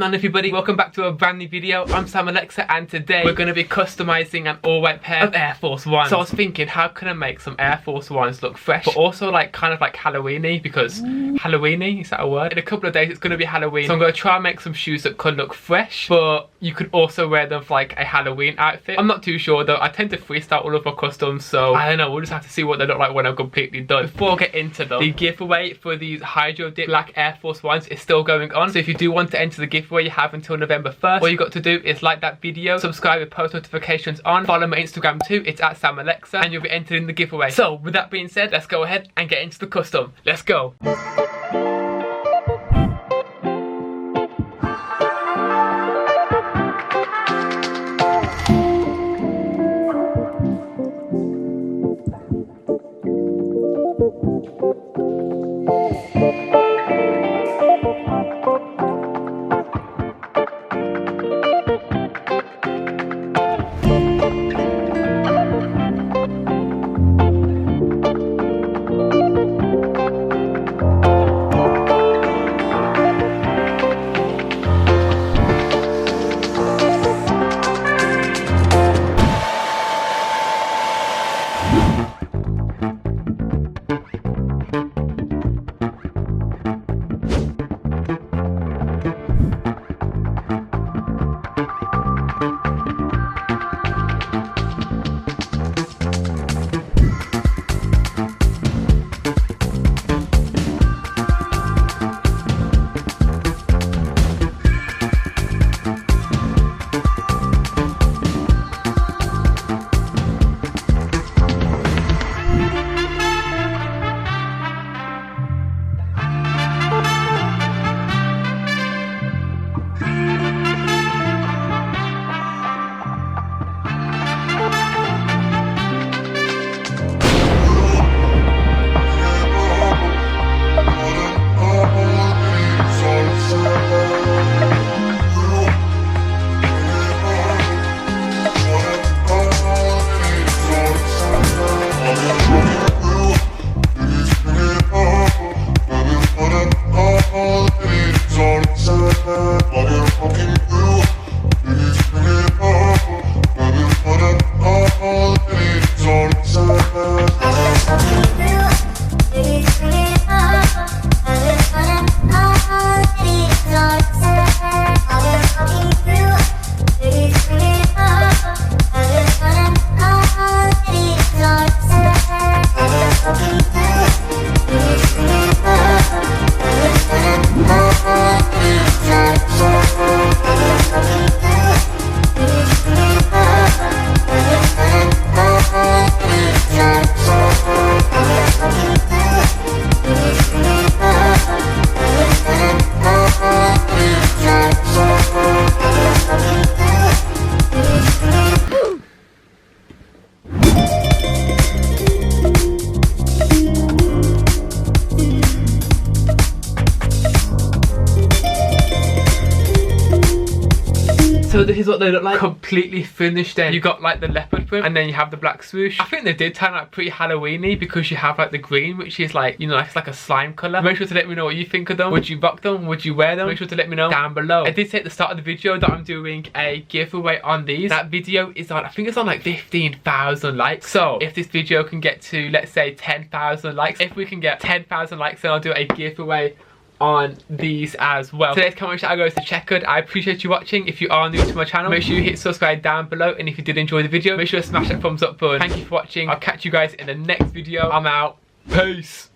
going on, everybody? Welcome back to a brand new video. I'm Alxr, and today we're going to be customizing an all-white pair of Air Force 1s. So I was thinking, how can I make some Air Force 1s look fresh, but also like kind of like Halloween-y, because Halloween-y, is that a word? In a couple of days it's going to be Halloween, so I'm going to try and make some shoes that could look fresh, but you could also wear them for like a Halloween outfit. I'm not too sure though. I tend to freestyle all of my customs, so I don't know, we'll just have to see what they look like when I'm completely done. Before I get into them, the giveaway for these Hydro Dip Black Air Force 1s is still going on, so if you do want to enter the giveaway, you have until November 1st. All you got to do is like that video, subscribe with post notifications on, follow my Instagram too, it's at Alxr, and you'll be entered in the giveaway. So with that being said, let's go ahead and get into the custom. Let's go. So this is what they look like, completely finished. Then you got like the leopard print, and then you have the black swoosh. I think they did turn out pretty Halloween-y because you have like the green, which is like, you know, it's like a slime colour. Make sure to let me know what you think of them. Would you rock them? Would you wear them? Make sure to let me know down below. I did say at the start of the video that I'm doing a giveaway on these. That video is on, I think it's on like 15,000 likes. So if this video can get to, let's say, 10,000 likes, if we can get 10,000 likes, then I'll do a giveaway on these as well. Today's comment shout out goes to Checkered. I appreciate you watching. If you are new to my channel, make sure you hit subscribe down below, and if you did enjoy the video, make sure to smash that thumbs up button. Thank you for watching. I'll catch you guys in the next video. I'm out. Peace.